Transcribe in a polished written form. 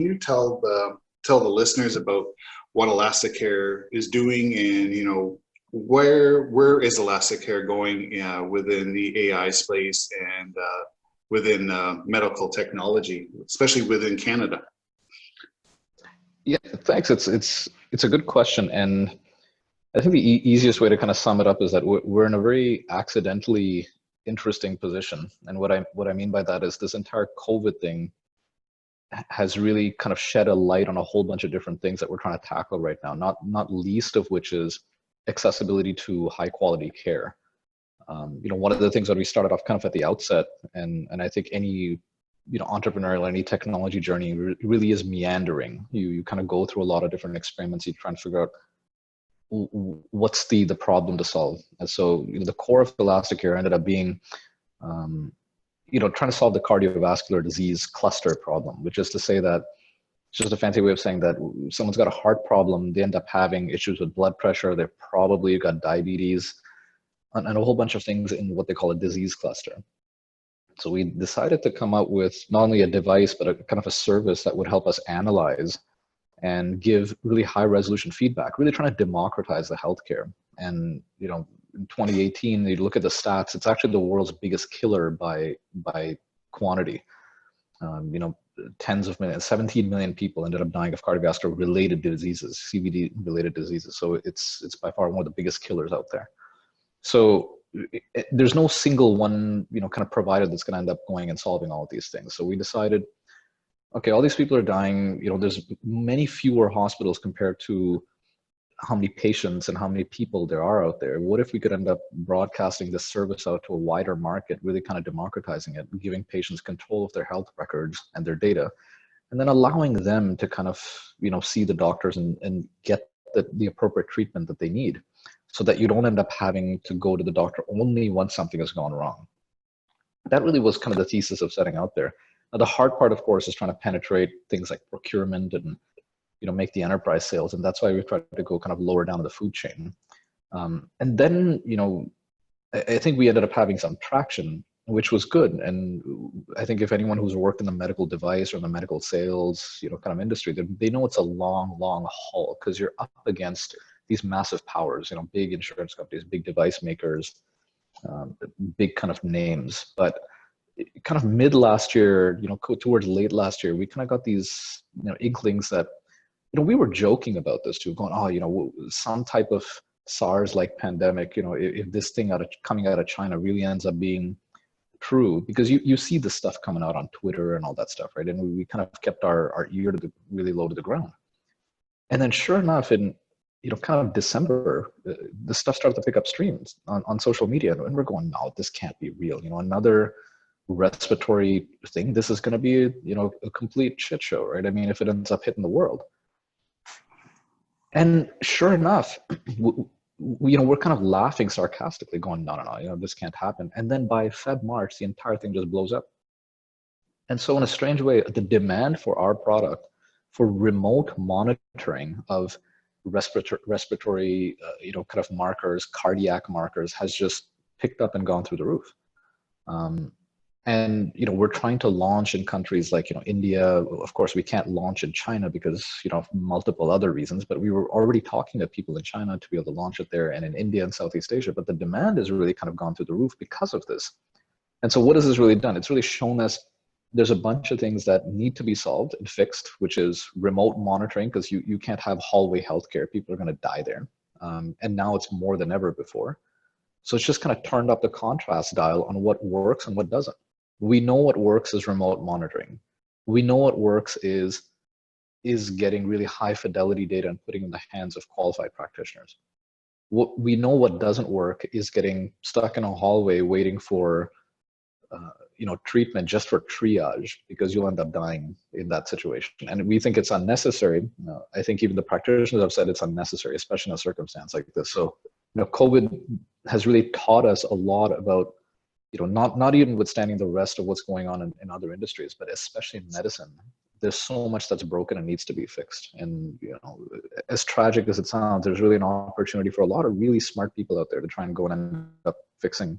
you tell the listeners about what Elasticare is doing, and where is Elasticare going within the AI space and within medical technology, especially within Canada? Yeah, thanks. It's a good question, and I think the easiest way to kind of sum it up is that we're in a very accidentally interesting position. And what I mean by that is this entire COVID thing has really kind of shed a light on a whole bunch of different things that we're trying to tackle right now. Not least of which is accessibility to high quality care. One of the things that we started off kind of at the outset, and I think any entrepreneurial, any technology journey really is meandering. You kind of go through a lot of different experiments. You try and figure out what's the problem to solve. And so the core of Elasticare ended up being trying to solve the cardiovascular disease cluster problem, which is to say that it's just a fancy way of saying that someone's got a heart problem, they end up having issues with blood pressure, they've probably got diabetes, and a whole bunch of things in what they call a disease cluster. So we decided to come up with not only a device, but a kind of a service that would help us analyze and give really high resolution feedback, really trying to democratize the healthcare. And, in 2018, you look at the stats, it's actually the world's biggest killer by quantity. Tens of millions, 17 million people ended up dying of cardiovascular related diseases, CVD related diseases. So it's by far one of the biggest killers out there. So there's no single one, kind of provider that's going to end up going and solving all of these things. So we decided, okay, all these people are dying. There's many fewer hospitals compared to how many patients and how many people there are out there. What if we could end up broadcasting this service out to a wider market, really kind of democratizing it, giving patients control of their health records and their data, and then allowing them to kind of, see the doctors and get the appropriate treatment that they need, so that you don't end up having to go to the doctor only once something has gone wrong. That really was kind of the thesis of setting out there. Now, the hard part, of course, is trying to penetrate things like procurement and make the enterprise sales, and that's why we tried to go kind of lower down the food chain. And then I think we ended up having some traction, which was good. And I think if anyone who's worked in the medical device or in the medical sales kind of industry, they know it's a long haul, because you're up against these massive powers, big insurance companies, big device makers, big kind of names. But kind of mid last year, towards late last year, we kind of got these inklings that we were joking about this too, going, some type of SARS-like pandemic, if this thing coming out of China really ends up being true, because you see this stuff coming out on Twitter and all that stuff, right? And we kind of kept our ear really low to the ground. And then sure enough, in kind of December, the stuff started to pick up streams on social media, and we're going, no, this can't be real. Another respiratory thing. This is going to be a complete shit show, right? I mean, if it ends up hitting the world. And sure enough, we're kind of laughing sarcastically, going, no, this can't happen. And then by March, the entire thing just blows up. And so in a strange way, the demand for our product for remote monitoring of respiratory, kind of markers, cardiac markers, has just picked up and gone through the roof. And we're trying to launch in countries like India. Of course, we can't launch in China because of multiple other reasons. But we were already talking to people in China to be able to launch it there, and in India and Southeast Asia. But the demand has really kind of gone through the roof because of this. And so, what has this really done? It's really shown us there's a bunch of things that need to be solved and fixed, which is remote monitoring, because you can't have hallway healthcare. People are going to die there, and now it's more than ever before. So it's just kind of turned up the contrast dial on what works and what doesn't. We know what works is remote monitoring. We know what works is getting really high fidelity data and putting it in the hands of qualified practitioners. What we know what doesn't work is getting stuck in a hallway waiting for treatment just for triage, because you'll end up dying in that situation. And we think it's unnecessary. I think even the practitioners have said it's unnecessary, especially in a circumstance like this. So COVID has really taught us a lot about not even withstanding the rest of what's going on in other industries, but especially in medicine. There's so much that's broken and needs to be fixed. And as tragic as it sounds, there's really an opportunity for a lot of really smart people out there to try and go and end up fixing